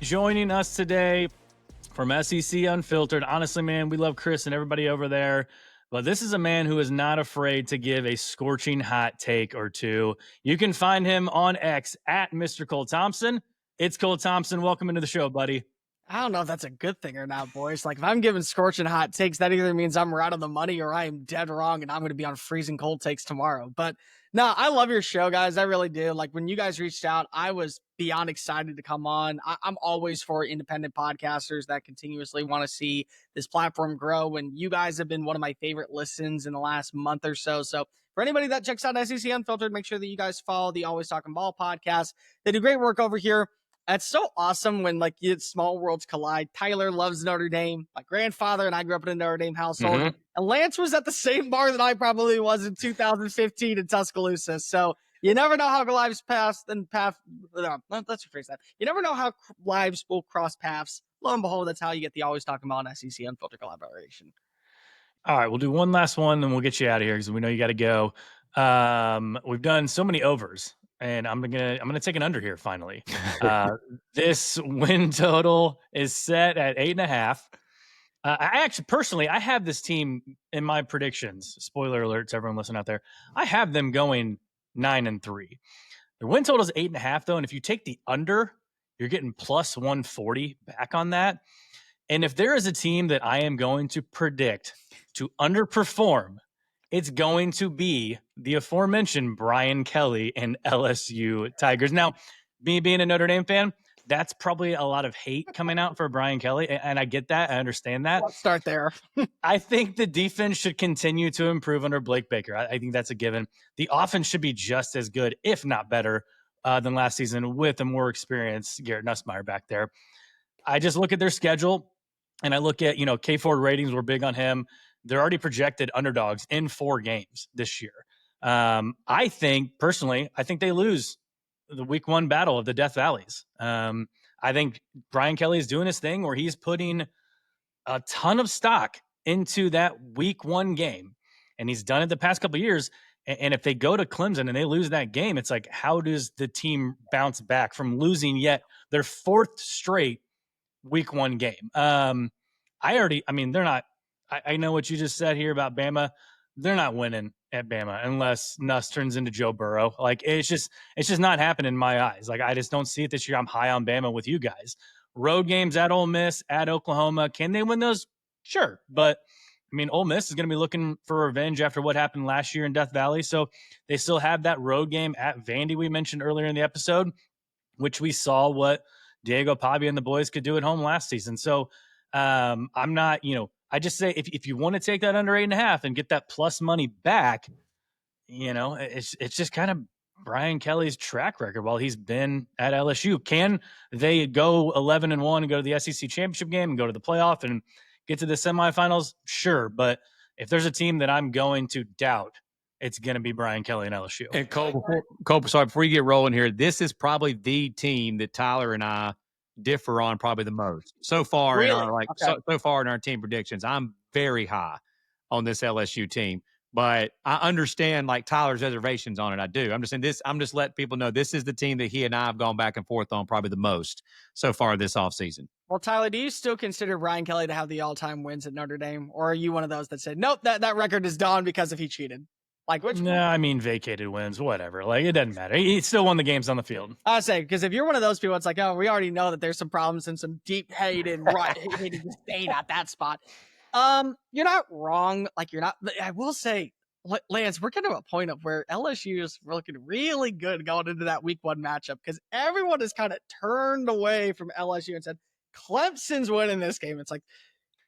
Joining us today from SEC Unfiltered. Honestly, man, we love Chris and everybody over there, but this is a man who is not afraid to give a scorching hot take or two. You can find him on X at Mr. Cole Thompson. It's Cole Thompson. Welcome into the show, buddy. I don't know if that's a good thing or not, boys. Like, if I'm giving scorching hot takes, that either means I'm right on the money or I am dead wrong and I'm going to be on freezing cold takes tomorrow. But no, I love your show, guys. I really do. Like, when you guys reached out, I was beyond excited to come on. I'm always for independent podcasters that continuously want to see this platform grow. And you guys have been one of my favorite listens in the last month or so. So for anybody that checks out SEC Unfiltered, make sure that you guys follow the Always Talking Ball podcast. They do great work over here. It's so awesome when small worlds collide. Tyler loves Notre Dame. My grandfather and I grew up in a Notre Dame household. Mhm. And Lance was at the same bar that I probably was in 2015 in Tuscaloosa. So you never know how lives pass and path. Let's rephrase that. You never know how lives will cross paths. Lo and behold, that's how you get the Always Talking About an SEC Unfiltered collaboration. All right, we'll do one last one, then we'll get you out of here because we know you got to go. We've done so many overs, and I'm gonna take an under here finally. This win total is set at 8.5. I actually personally, I have this team in my predictions. Spoiler alert to everyone listening out there. I have them going 9-3. Their win total is 8.5 though, and if you take the under, you're getting plus 140 back on that. And if there is a team that I am going to predict to underperform, it's going to be the aforementioned Brian Kelly and LSU Tigers. Now, me being a Notre Dame fan, that's probably a lot of hate coming out for Brian Kelly, and I get that. I understand that. Let's start there. I think the defense should continue to improve under Blake Baker. I think that's a given. The offense should be just as good, if not better, than last season with a more experienced Garrett Nussmeier back there. I just look at their schedule, and I look at, K Ford ratings were big on him. They're already projected underdogs in 4 games this year. I think they lose the week 1 battle of the Death Valleys. I think Brian Kelly is doing his thing where he's putting a ton of stock into that week 1 game, and he's done it the past couple of years. And if they go to Clemson and they lose that game, it's like, how does the team bounce back from losing yet their 4th straight week 1 game? They're not. I know what you just said here about Bama. They're not winning at Bama unless Nuss turns into Joe Burrow. Like, it's just not happening in my eyes. Like, I just don't see it this year. I'm high on Bama with you guys. Road games at Ole Miss, at Oklahoma. Can they win those? Sure. But Ole Miss is going to be looking for revenge after what happened last year in Death Valley. So they still have that road game at Vandy we mentioned earlier in the episode, which we saw what Diego Pavia and the boys could do at home last season. So I'm not, I just say if you want to take that under 8.5 and get that plus money back, it's just kind of Brian Kelly's track record while he's been at LSU. Can they go 11-1 and go to the SEC championship game and go to the playoff and get to the semifinals? Sure. But if there's a team that I'm going to doubt, it's going to be Brian Kelly and LSU. And Cole, before you get rolling here, this is probably the team that Tyler and I differ on probably the most so far. Really? So far in our team predictions. I'm very high on this LSU team, but I understand like Tyler's reservations on it. I do. I'm just letting people know this is the team that he and I have gone back and forth on probably the most so far this offseason. Well, Tyler, do you still consider Brian Kelly to have the all-time wins at Notre Dame, or are you one of those that said, nope, that record is done because if he cheated? Like, which? No, vacated wins, whatever. Like, it doesn't matter. He still won the games on the field. I say, because if you're one of those people, it's like, oh, we already know that there's some problems and some deep hate and hated disdain at that spot. You're not wrong. Like, you're not. I will say, Lance, we're getting to a point of where LSU is looking really good going into that week 1 matchup because everyone has kind of turned away from LSU and said, Clemson's winning this game. It's like,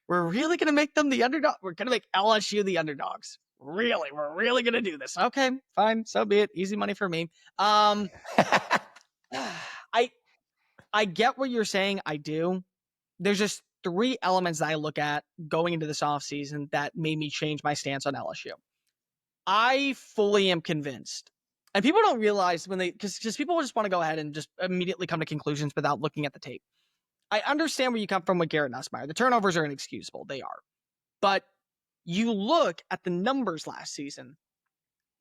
we're really going to make them the underdog. We're going to make LSU the underdogs. Really? We're really going to do this. Okay, fine. So be it. Easy money for me. I get what you're saying. I do. There's just 3 elements that I look at going into this offseason that made me change my stance on LSU. I fully am convinced. And people don't realize because people just want to go ahead and just immediately come to conclusions without looking at the tape. I understand where you come from with Garrett Nussmeier. The turnovers are inexcusable. They are. But you look at the numbers last season.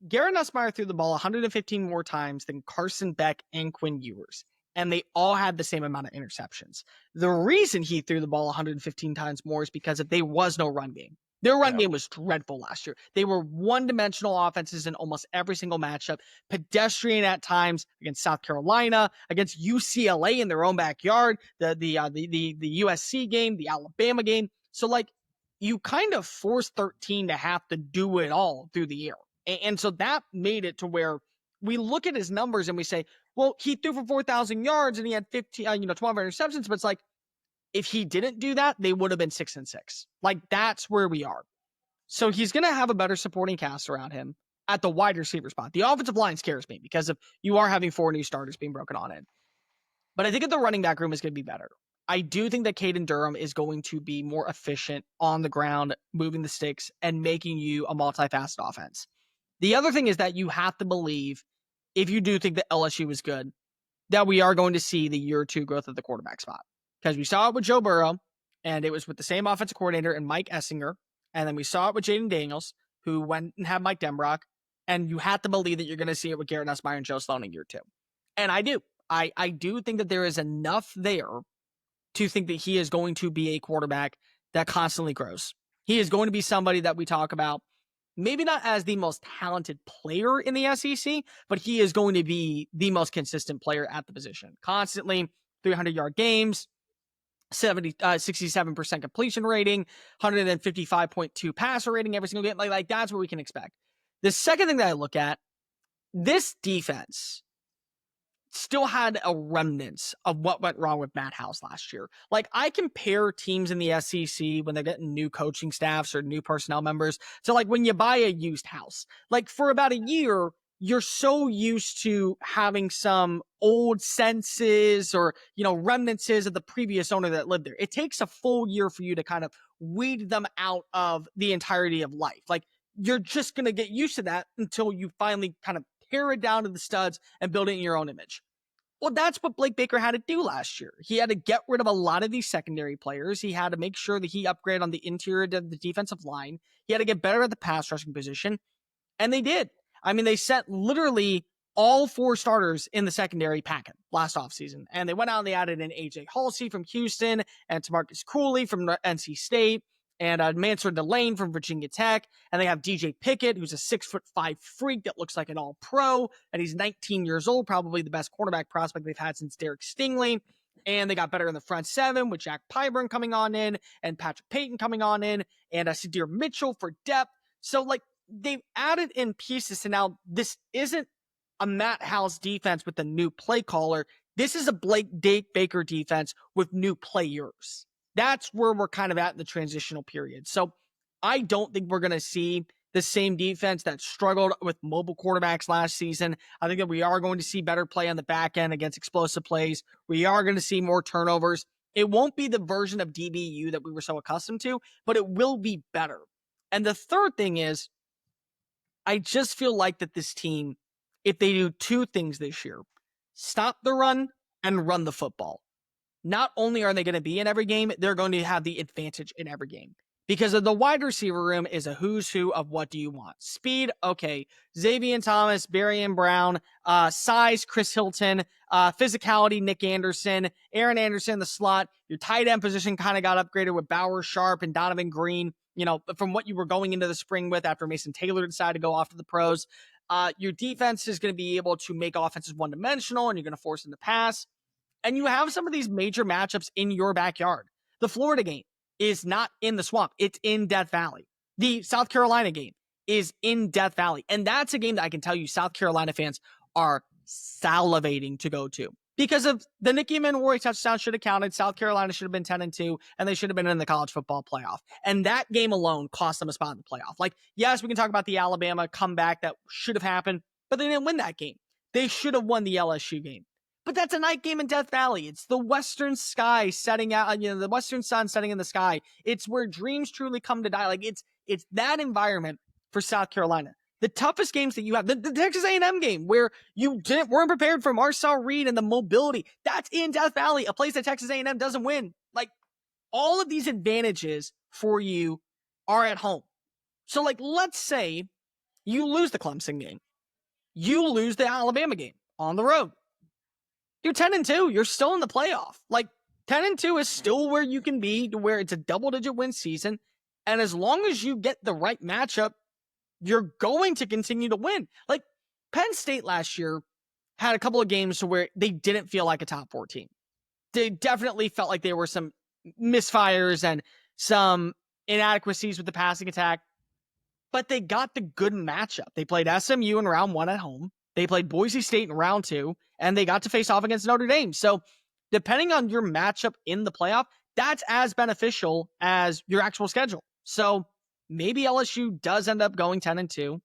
Garrett Nussmeier threw the ball 115 more times than Carson Beck and Quinn Ewers. and they all had the same amount of interceptions. The reason he threw the ball 115 times more is because there was no run game. Their run game was dreadful last year. They were one-dimensional offenses in almost every single matchup, pedestrian at times against South Carolina, against UCLA in their own backyard, the USC game, the Alabama game. So, like, you kind of force 13 to have to do it all through the air. And so that made it to where we look at his numbers and we say, well, he threw for 4,000 yards and he had 12 interceptions, but it's like, if he didn't do that, they would have been 6-6. Like, that's where we are. So he's going to have a better supporting cast around him at the wide receiver spot. The offensive line scares me because you are having 4 new starters being broken on in. But I think that the running back room is going to be better. I do think that Caden Durham is going to be more efficient on the ground, moving the sticks and making you a multifaceted offense. The other thing is that you have to believe, if you do think that LSU is good, that we are going to see the year 2 growth of the quarterback spot. Because we saw it with Joe Burrow, and it was with the same offensive coordinator and Mike Essinger. And then we saw it with Jaden Daniels, who went and had Mike Denbrock. And you have to believe that you're going to see it with Garrett Nussmeier and Joe Sloan in year 2. And I do. I do think that there is enough there to think that he is going to be a quarterback that constantly grows. He is going to be somebody that we talk about, maybe not as the most talented player in the SEC, but he is going to be the most consistent player at the position. Constantly 300-yard games, 67% completion rating, 155.2 passer rating every single game. Like that's what we can expect. The second thing that I look at, this defense still had a remnants of what went wrong with Matt House last year. Like, I compare teams in the SEC when they're getting new coaching staffs or new personnel members to, like, when you buy a used house. Like, for about a year, you're so used to having some old senses or, remnants of the previous owner that lived there. It takes a full year for you to kind of weed them out of the entirety of life. Like, you're just going to get used to that until you finally kind of tear it down to the studs and build it in your own image. Well, that's what Blake Baker had to do last year. He had to get rid of a lot of these secondary players. He had to make sure that he upgraded on the interior of the defensive line. He had to get better at the pass rushing position. And they did. I mean, they sent literally all 4 starters in the secondary packing last offseason. And they went out and they added in AJ Halsey from Houston and Tamarcus Cooley from NC State and Mansur Delane from Virginia Tech. And they have DJ Pickett, who's a 6'5" freak that looks like an all-pro. And he's 19 years old, probably the best quarterback prospect they've had since Derek Stingley. And they got better in the front 7 with Jack Pyburn coming on in and Patrick Payton coming on in and Sadir Mitchell for depth. So, like, they've added in pieces. So now this isn't a Matt House defense with a new play caller. This is a Blake Baker defense with new players. That's where we're kind of at in the transitional period. So I don't think we're going to see the same defense that struggled with mobile quarterbacks last season. I think that we are going to see better play on the back end against explosive plays. We are going to see more turnovers. It won't be the version of DBU that we were so accustomed to, but it will be better. And the third thing is, I just feel like that this team, if they do 2 things this year, stop the run and run the football, not only are they going to be in every game, they're going to have the advantage in every game. Because of the wide receiver room is a who's who of what do you want. Speed, okay. Xavier Thomas, Barian Brown, size, Chris Hilton, physicality, Nick Anderson, Aaron Anderson in the slot. Your tight end position kind of got upgraded with Bauer Sharp and Donovan Green, from what you were going into the spring with after Mason Taylor decided to go off to the pros. Your defense is going to be able to make offenses one-dimensional, and you're going to force them to pass. And you have some of these major matchups in your backyard. The Florida game is not in the Swamp. It's in Death Valley. The South Carolina game is in Death Valley. And that's a game that I can tell you South Carolina fans are salivating to go to. Because of the Nicky Manwari touchdown should have counted. South Carolina should have been 10-2, and they should have been in the college football playoff. And that game alone cost them a spot in the playoff. Like, yes, we can talk about the Alabama comeback that should have happened, but they didn't win that game. They should have won the LSU game. But that's a night game in Death Valley. It's the western sky setting out, the western sun setting in the sky. It's where dreams truly come to die. Like, it's that environment for South Carolina. The toughest games that you have, the Texas A&M game where you weren't prepared for Marcel Reed and the mobility, that's in Death Valley, a place that Texas A&M doesn't win. Like, all of these advantages for you are at home. So, like, let's say you lose the Clemson game. You lose the Alabama game on the road. You're 10-2. You're still in the playoff. Like 10-2 is still where you can be, to where it's a double-digit win season. And as long as you get the right matchup, you're going to continue to win. Like Penn State last year had a couple of games to where they didn't feel like a top 4 team. They definitely felt like there were some misfires and some inadequacies with the passing attack, but they got the good matchup. They played SMU in round 1 at home. They played Boise State in round 2, and they got to face off against Notre Dame. So depending on your matchup in the playoff, that's as beneficial as your actual schedule. So maybe LSU does end up going 10-2.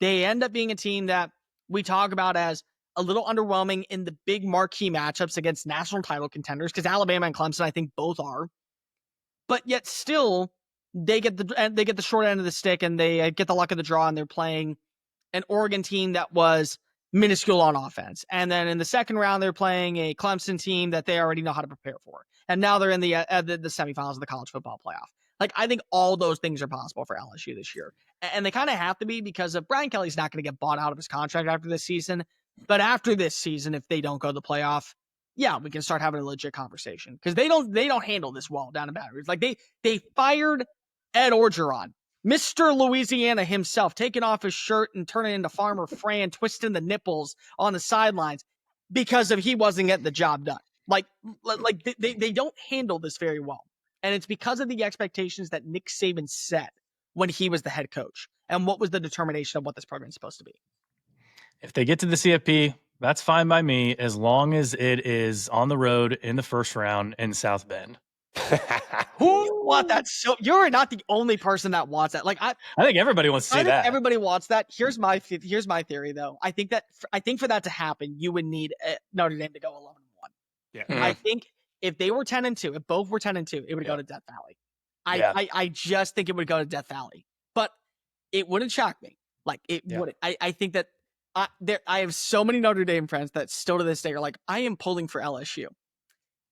They end up being a team that we talk about as a little underwhelming in the big marquee matchups against national title contenders, because Alabama and Clemson, I think, both are. But yet still, they get the short end of the stick, and they get the luck of the draw, and they're playing an Oregon team that was minuscule on offense. And then in the second round, they're playing a Clemson team that they already know how to prepare for. And now they're in the semifinals of the college football playoff. Like, I think all those things are possible for LSU this year. And they kind of have to be, because of Brian Kelly's not going to get bought out of his contract after this season. But after this season, if they don't go to the playoff, yeah, we can start having a legit conversation, because they don't handle this well down in Baton Rouge. Like they fired Ed Orgeron, Mr. Louisiana himself, taking off his shirt and turning into Farmer Fran, twisting the nipples on the sidelines because of he wasn't getting the job done. Like they don't handle this very well. And it's because of the expectations that Nick Saban set when he was the head coach, and what was the determination of what this program is supposed to be. If they get to the CFP, that's fine by me, as long as it is on the road in the first round in South Bend. What? That's so. You're not the only person that wants that. Like I think everybody wants to see that. Everybody wants that. Here's my theory, though. I think for that to happen, you would need Notre Dame to go 11-1. Yeah. Mm-hmm. I think if they were 10-2, if both were 10-2, it would go to Death Valley. I just think it would go to Death Valley, but it wouldn't shock me. Like it wouldn't. I think that I have so many Notre Dame friends that still to this day are like, I am pulling for LSU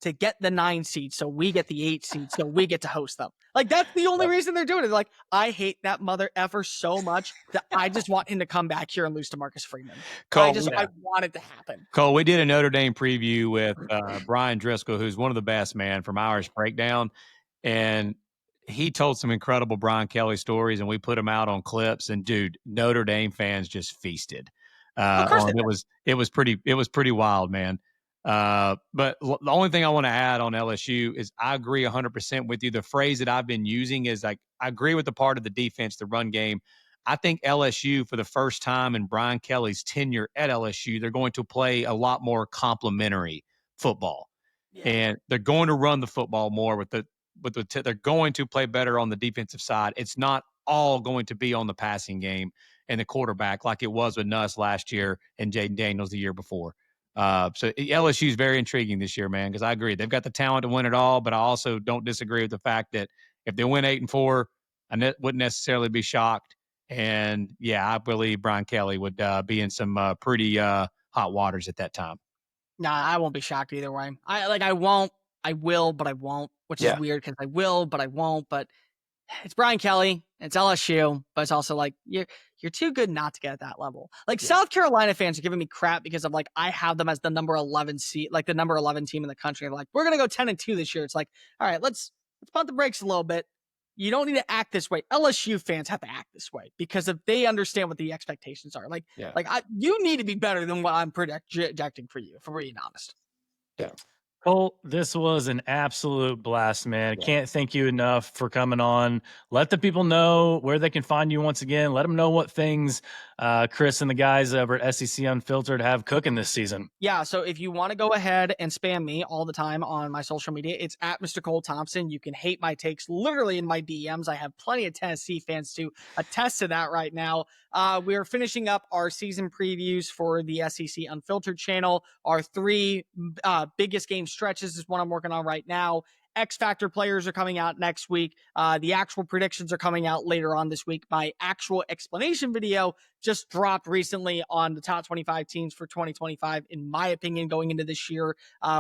to get the 9 seed, so we get the 8 seed, so we get to host them. Like, that's the only reason they're doing it. Like, I hate that mother effer so much that I just want him to come back here and lose to Marcus Freeman. Cole, I want it to happen. Cole, we did a Notre Dame preview with Brian Driscoll, who's one of the best, man, from Irish Breakdown. And he told some incredible Brian Kelly stories, and we put them out on clips. And, dude, Notre Dame fans just feasted. It was pretty wild, man. But the only thing I want to add on LSU is I agree 100% with you. The phrase that I've been using is like, I agree with the part of the defense, the run game. I think LSU, for the first time in Brian Kelly's tenure at LSU, they're going to play a lot more complementary football, and they're going to run the football more they're going to play better on the defensive side. It's not all going to be on the passing game and the quarterback like it was with Nuss last year and Jaden Daniels the year before. So LSU is very intriguing this year, man, because I agree. They've got the talent to win it all, but I also don't disagree with the fact that if they win 8-4, I wouldn't necessarily be shocked. And, I believe Brian Kelly would be in some pretty hot waters at that time. Nah, I won't be shocked either way. I won't. I will, but I won't, which is weird, because I will, but I won't. But it's Brian Kelly, it's LSU, but it's also like you're too good not to get at that level. Like South Carolina fans are giving me crap because of like I have them as the number 11 seed, like the number 11 team in the country. They're like, we're gonna go 10-2 this year. It's like, all right, let's pump the brakes a little bit. You don't need to act this way. LSU fans have to act this way because if they understand what the expectations are. You need to be better than what I'm projecting for you, if we're being honest. Yeah. Cole, this was an absolute blast, man. Can't thank you enough for coming on. Let the people know where they can find you once again. Let them know what things Chris and the guys over at SEC Unfiltered have cooking this season. Yeah, so if you want to go ahead and spam me all the time on my social media, it's at Mr. Cole Thompson. You can hate my takes literally in my DMs. I have plenty of Tennessee fans to attest to that right now. We're finishing up our season previews for the SEC Unfiltered channel. Our 3 biggest game stretches is what I'm working on right now. X Factor players are coming out next week. The actual predictions are coming out later on this week. My actual explanation video just dropped recently on the top 25 teams for 2025. In my opinion, going into this year,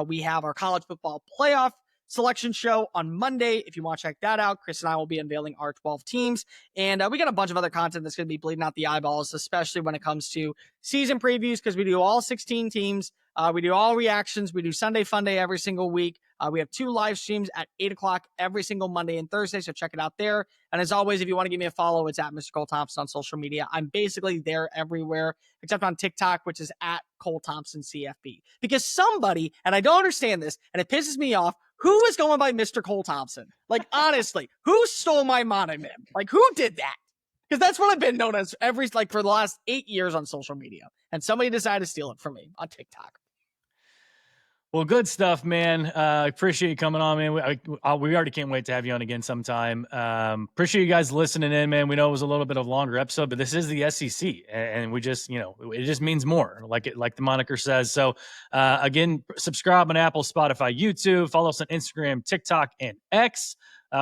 we have our college football playoff selection show on Monday. If you want to check that out, Chris and I will be unveiling our 12 teams. And we got a bunch of other content that's going to be bleeding out the eyeballs, especially when it comes to season previews, because we do all 16 teams. We do all reactions. We do Sunday Fun Day every single week. We have 2 live streams at 8 o'clock every single Monday and Thursday, so check it out there. And as always, if you want to give me a follow, it's at Mr. Cole Thompson on social media. I'm basically there everywhere, except on TikTok, which is at Cole Thompson CFB. Because somebody, and I don't understand this, and it pisses me off, who is going by Mr. Cole Thompson? Like, honestly, who stole my mononym? Like, who did that? Because that's what I've been known as for the last 8 years on social media. And somebody decided to steal it from me on TikTok. Well, good stuff, man. Appreciate you coming on, man. We already can't wait to have you on again sometime. Appreciate you guys listening in, man. We know it was a little bit of a longer episode, but this is the SEC, and we just, it just means more, like the moniker says. So, again, subscribe on Apple, Spotify, YouTube. Follow us on Instagram, TikTok, and X.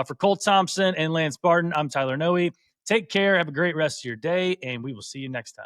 For Cole Thompson and Lance Barton, I'm Tyler Noe. Take care. Have a great rest of your day, and we will see you next time.